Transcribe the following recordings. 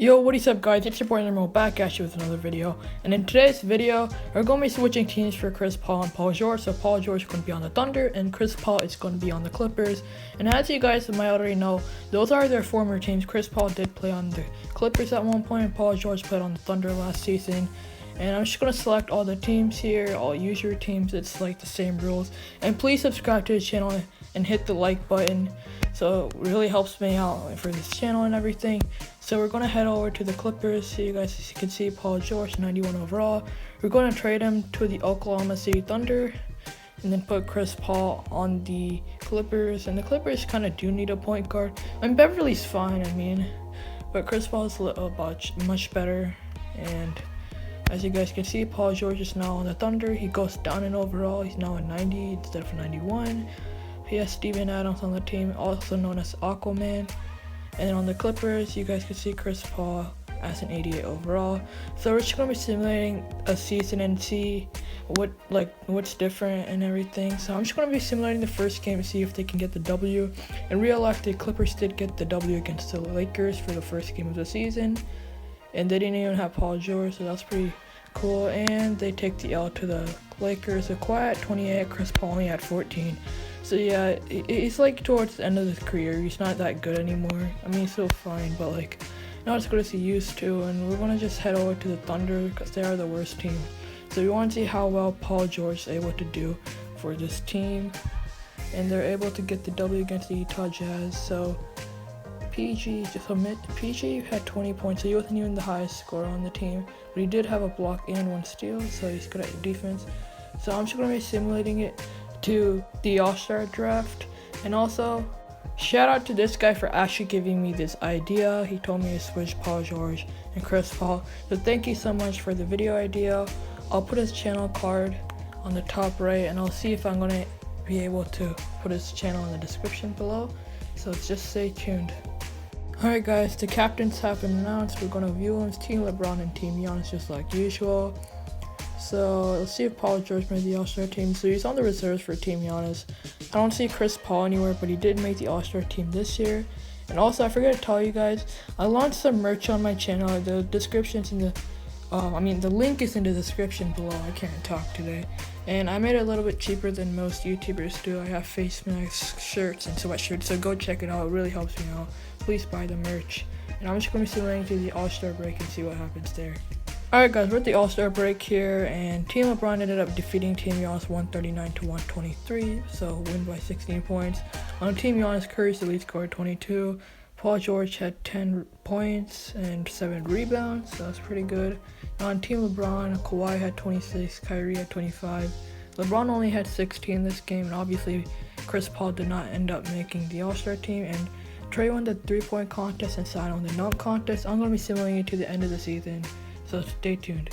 Yo, what is up guys, it's your boy Normal back at you with another video. And in today's video, we're going to be switching teams for Chris Paul and Paul George. So Paul George is going to be on the Thunder and Chris Paul is going to be on the Clippers. And as you guys might already know, those are their former teams. Chris Paul did play on the Clippers at one point and Paul George played on the Thunder last season. And I'm just going to select all the teams here, all use your teams, it's like the same rules. And please subscribe to the channel and hit the like button, so it really helps me out for this channel and everything. So we're going to head over to the Clippers, so you guys can see Paul George, 91 overall. We're going to trade him to the Oklahoma City Thunder, and then put Chris Paul on the Clippers. And the Clippers kind of do need a point guard. I mean, Beverly's fine, but Chris Paul is much better. And as you guys can see, Paul George is now on the Thunder. He goes down in overall. He's now a 90 instead of 91. He has Steven Adams on the team, also known as Aquaman. And then on the Clippers, you guys can see Chris Paul as an 88 overall. So we're just going to be simulating a season and see what's different and everything. So I'm just going to be simulating the first game to see if they can get the W. In real life, the Clippers did get the W against the Lakers for the first game of the season. And they didn't even have Paul George, so that's pretty cool. And they take the L to the Lakers. So Kawhi at 28, Chris Paul only at 14. So yeah, he's like towards the end of his career. He's not that good anymore. I mean, he's still fine, but like not as good as he used to. And we're gonna just head over to the Thunder because they are the worst team. So we want to see how well Paul George is able to do for this team. And they're able to get the W against the Utah Jazz. So PG had 20 points, so he wasn't even the highest scorer on the team, but he did have a block and one steal, so he's good at defense. So I'm just going to be simulating it to the All-Star draft. And also, shout out to this guy for actually giving me this idea. He told me to switch Paul George and Chris Paul, so thank you so much for the video idea. I'll put his channel card on the top right, and I'll see if I'm going to be able to put his channel in the description below, so just stay tuned. Alright guys, the captains have been announced. We're going to view them. Team LeBron and Team Giannis just like usual. So let's see if Paul George made the All-Star team. So he's on the reserves for Team Giannis. I don't see Chris Paul anywhere, but he did make the All-Star team this year. And also, I forgot to tell you guys, I launched some merch on my channel. The description's in the the link is in the description below. I can't talk today. And I made it a little bit cheaper than most YouTubers do. I have face masks, shirts, and sweatshirts, so go check it out. It really helps me out. Please buy the merch. And I'm just going to be simulating through the All-Star break and see what happens there. Alright guys, we're at the All-Star break here, and Team LeBron ended up defeating Team Giannis 139 to 123, so win by 16 points. On Team Giannis, Curry's the lead scorer, 22. Paul George had 10 points and 7 rebounds, so that's pretty good. On Team LeBron, Kawhi had 26, Kyrie had 25. LeBron only had 16 this game, and obviously Chris Paul did not end up making the All-Star team. And Trey won the 3-point contest and Zion won the dunk contest. I'm going to be simulating it to the end of the season, so stay tuned.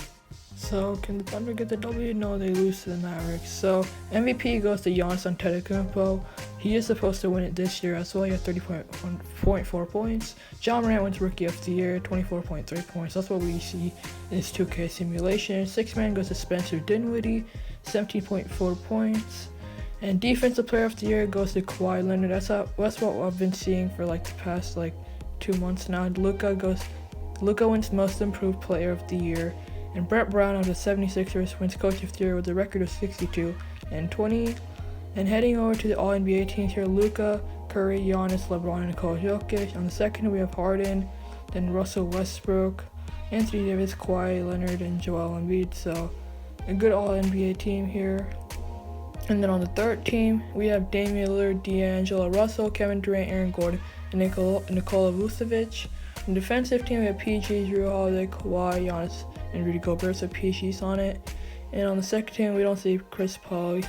So can the Thunder get the W? No, they lose to the Mavericks. So MVP goes to Giannis Antetokounmpo. He is supposed to win it this year as well. He had 30.4 points. John Morant wins Rookie of the Year, 24.3 points. That's what we see in this 2K simulation. Sixth man goes to Spencer Dinwiddie, 17.4 points. And Defensive Player of the Year goes to Kawhi Leonard. That's what I've been seeing for like the past 2 months now. Luka wins Most Improved Player of the Year. And Brett Brown of the 76ers wins Coach of the Year with a record of 62 and 20. And heading over to the All-NBA teams here, Luka, Curry, Giannis, LeBron, and Nikola Jokic. On the second, we have Harden, then Russell Westbrook, Anthony Davis, Kawhi Leonard, and Joel Embiid. So a good All-NBA team here. And then on the third team, we have Damian Lillard, D'Angelo Russell, Kevin Durant, Aaron Gordon, and Nikola Vucevic. On the defensive team, we have PG, Jrue Holiday, Kawhi, Giannis, and Rudy Gobert, so PG's on it. And on the second team, we don't see Chris Paul. He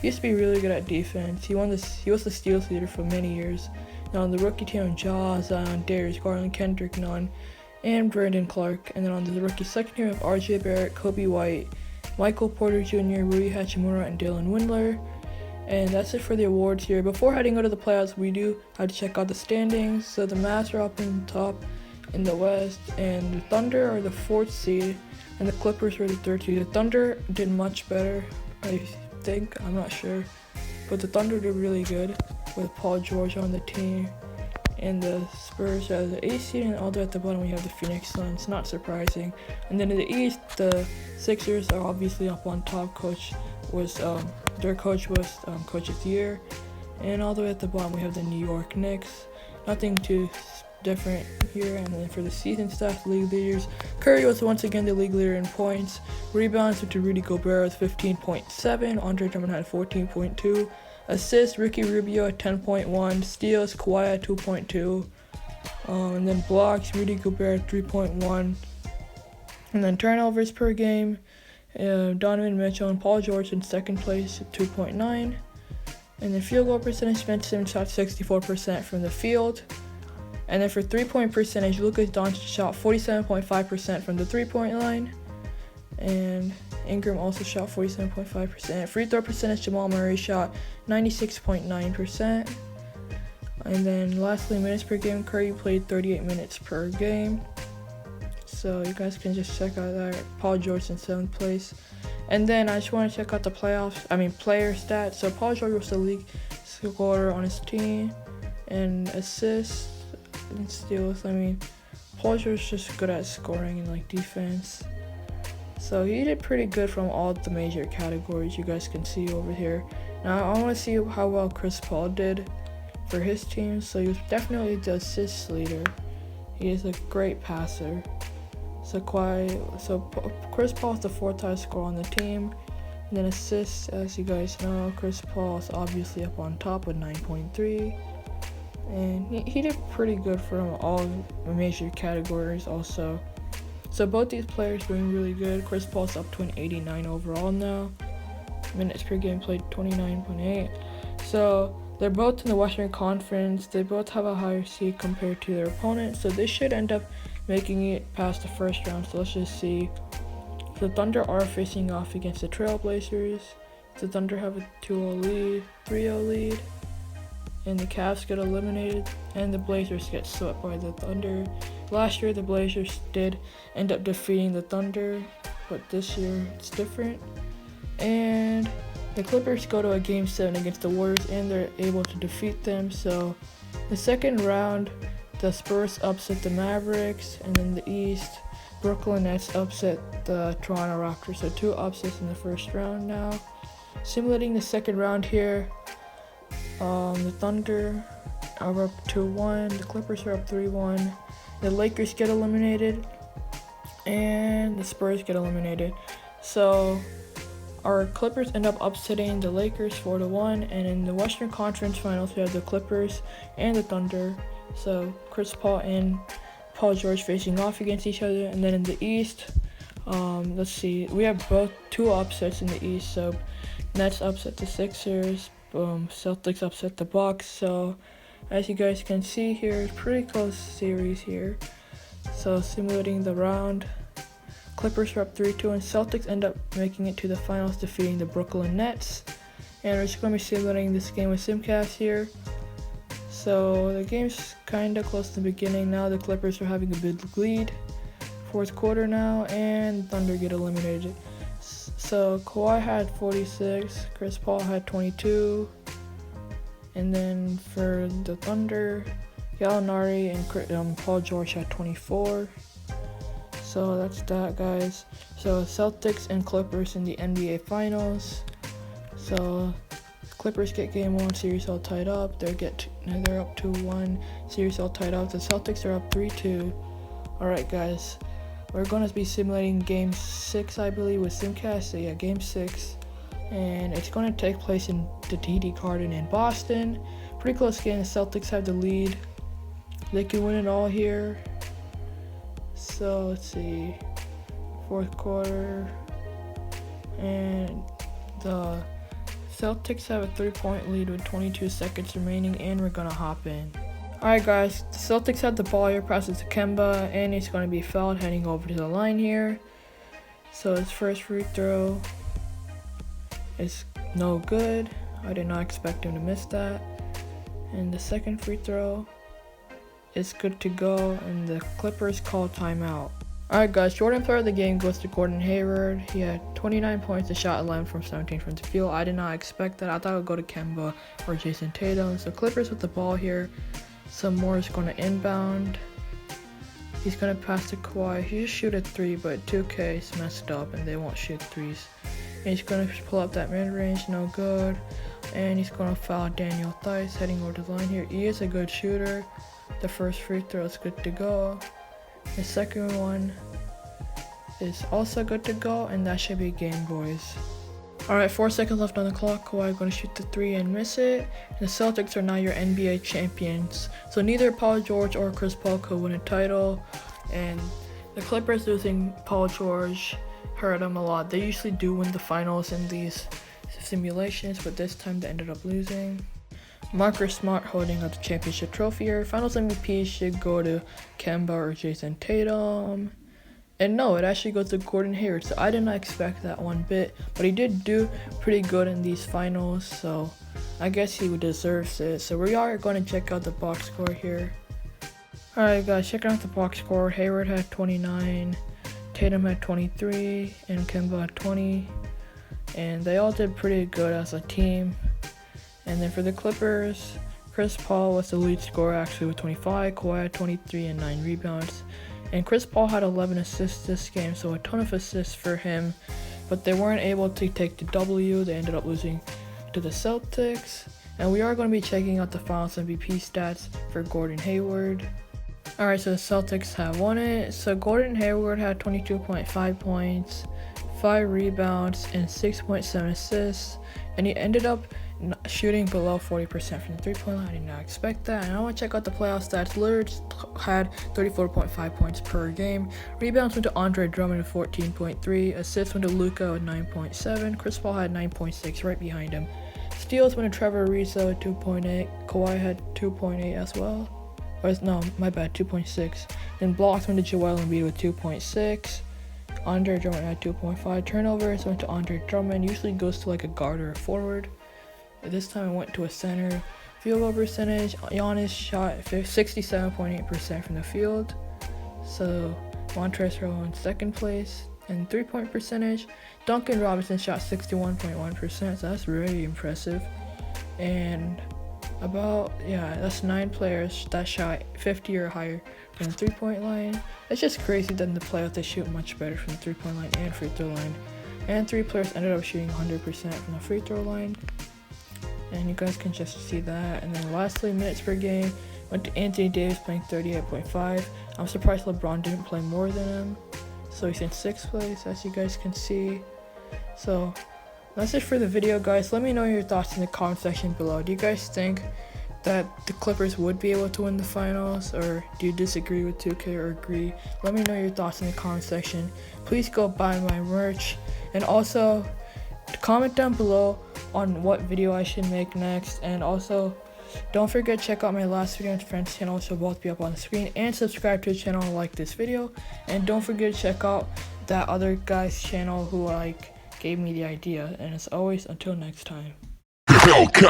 used to be really good at defense. He was the steals leader for many years. And on the rookie team, Ja, Zion, Darius Garland, Kendrick Nunn, and Brandon Clark. And then on the rookie second team, we have RJ Barrett, Kobe White, Michael Porter Jr., Rui Hachimura, and Dylan Windler. And that's it for the awards here. Before heading out to the playoffs, we do have to check out the standings. So the Mavs are up in the top in the West, and the Thunder are the 4th seed, and the Clippers were the 3rd seed. The Thunder did much better, I think. I'm not sure, but the Thunder did really good with Paul George on the team. And the Spurs are the 8th seed, and all the way at the bottom we have the Phoenix Suns. Not surprising. And then in the East, the Sixers are obviously up on top. Their coach was Coach of the Year. And all the way at the bottom we have the New York Knicks. Nothing too different here. And then for the season stats, league leaders, Curry was once again the league leader in points. Rebounds to Rudy Gobert with 15.7. Andre Drummond had 14.2. Assists, Ricky Rubio at 10.1. Steals, Kawhi at 2.2. And then blocks, Rudy Gobert at 3.1. And then turnovers per game, Donovan Mitchell and Paul George in second place at 2.9. And then field goal percentage, Ben Simmons shot 64% from the field. And then for 3-point percentage, Luka Doncic shot 47.5% from the 3-point line. And Ingram also shot 47.5%. Free throw percentage, Jamal Murray shot 96.9%. And then lastly, minutes per game, Curry played 38 minutes per game. So you guys can just check out that. Paul George in 7th place. And then I just want to check out the player stats. So Paul George was the league scorer on his team. And assists and steals. Paul George is just good at scoring and defense. So he did pretty good from all the major categories you guys can see over here. Now I want to see how well Chris Paul did for his team. So he was definitely the assist leader. He is a great passer. So Chris Paul is the 4th highest scorer on the team. And then assists, as you guys know, Chris Paul is obviously up on top with 9.3. And he did pretty good from all major categories also. So both these players doing really good. Chris Paul's up to an 89 overall now. Minutes per game played 29.8. So they're both in the Western Conference. They both have a higher seed compared to their opponents. So they should end up making it past the first round. So let's just see. The Thunder are facing off against the Trailblazers. The Thunder have a 2-0 lead, 3-0 lead. And the Cavs get eliminated, and the Blazers get swept by the Thunder. Last year, the Blazers did end up defeating the Thunder, but this year it's different. And the Clippers go to a Game 7 against the Warriors, and they're able to defeat them. So the second round, the Spurs upset the Mavericks, and in the East, Brooklyn Nets upset the Toronto Raptors. So 2 upsets in the first round now. Simulating the second round here, the Thunder are up 2-1, the Clippers are up 3-1, the Lakers get eliminated, and the Spurs get eliminated. So our Clippers end up upsetting the Lakers 4-1, and in the Western Conference Finals we have the Clippers and the Thunder. So Chris Paul and Paul George facing off against each other. And then in the East, let's see, we have both 2 upsets in the East. So Nets upset the Sixers, Celtics upset the Bucks. So as you guys can see here, it's pretty close series here. So simulating the round, Clippers are up 3-2, and Celtics end up making it to the finals, defeating the Brooklyn Nets. And we're just going to be simulating this game with Simcast here. So the game's kind of close to the beginning. Now the Clippers are having a big lead. 4th quarter now, and Thunder get eliminated. So Kawhi had 46, Chris Paul had 22, and then for the Thunder, Gallinari and Paul George had 24. So that's that, guys. So Celtics and Clippers in the NBA Finals. So Clippers get game 1, series all tied up. They're up 2-1, series all tied up. The Celtics are up 3-2. Alright, guys. We're going to be simulating Game 6, I believe, with Simcast. So yeah, Game 6. And it's going to take place in the TD Garden in Boston. Pretty close game. The Celtics have the lead. They can win it all here. So let's see. 4th quarter. And the Celtics have a 3-point lead with 22 seconds remaining, and we're going to hop in. Alright, guys, the Celtics have the ball here, passes to Kemba, and he's going to be fouled heading over to the line here. So his first free throw is no good. I did not expect him to miss that. And the second free throw is good to go, and the Clippers call timeout. Alright, guys, Jordan player of the game goes to Gordon Hayward. He had 29 points, a shot 11 from 17 from the field. I did not expect that. I thought it would go to Kemba or Jason Tatum. So Clippers with the ball here. So Moore is going to inbound. He's going to pass to Kawhi. He just shoot a 3, but 2K is messed up and they won't shoot 3s. And he's going to pull up that mid-range, no good. And he's going to foul Daniel Theis heading over the line here. He is a good shooter. The first free throw is good to go. The second one is also good to go, and that should be game, boys. Alright, 4 seconds left on the clock. Kawhi going to shoot the 3 and miss it. And the Celtics are now your NBA champions. So neither Paul George or Chris Paul could win a title. And the Clippers losing Paul George hurt them a lot. They usually do win the finals in these simulations, but this time they ended up losing. Marcus Smart holding up the championship trophy here. Finals MVP should go to Kemba or Jason Tatum. And no, it actually goes to Gordon Hayward, so I did not expect that one bit. But he did do pretty good in these finals, so I guess he deserves it. So we are going to check out the box score here. Alright guys, checking out the box score. Hayward had 29, Tatum had 23, and Kemba had 20. And they all did pretty good as a team. And then for the Clippers, Chris Paul was the lead scorer actually with 25, Kawhi had 23 and 9 rebounds. And Chris Paul had 11 assists this game, so a ton of assists for him. But they weren't able to take the W. They ended up losing to the Celtics. And we are going to be checking out the Finals MVP stats for Gordon Hayward. Alright, so the Celtics have won it. So Gordon Hayward had 22.5 points, 5 rebounds, and 6.7 assists. And he ended up shooting below 40% from the 3-point line. I did not expect that. And I want to check out the playoff stats. Lillard had 34.5 points per game. Rebounds went to Andre Drummond at 14.3. Assists went to Luka at 9.7. Chris Paul had 9.6 right behind him. Steals went to Trevor Ariza at 2.8. Kawhi had 2.8 as well. Or no, my bad, 2.6. Then blocks went to Joel Embiid with 2.6. Andre Drummond had 2.5. Turnovers went to Andre Drummond. Usually goes to like a guard or a forward. This time it went to a center. Field goal percentage, Giannis shot 67.8% from the field. So Montrezl Harrell in second place. And 3-point percentage, Duncan Robinson shot 61.1%, so that's really impressive. And that's 9 players that shot 50 or higher from the 3-point line. It's just crazy that in the playoffs they shoot much better from the 3-point line and free throw line. And 3 players ended up shooting 100% from the free throw line. And you guys can just see that. And then lastly, minutes per game went to Anthony Davis playing 38.5. I'm surprised LeBron didn't play more than him. So he's in 6th place, as you guys can see. So that's it for the video, guys. Let me know your thoughts in the comment section below. Do you guys think that the Clippers would be able to win the finals, or do you disagree with 2K or agree? Let me know your thoughts in the comment section. Please go buy my merch, and also comment down below on what video I should make next. And also don't forget to check out my last video and friends channel, which will both be up on the screen, and subscribe to the channel and like this video. And don't forget to check out that other guy's channel who gave me the idea. And as always, until next time. G.O.A.T.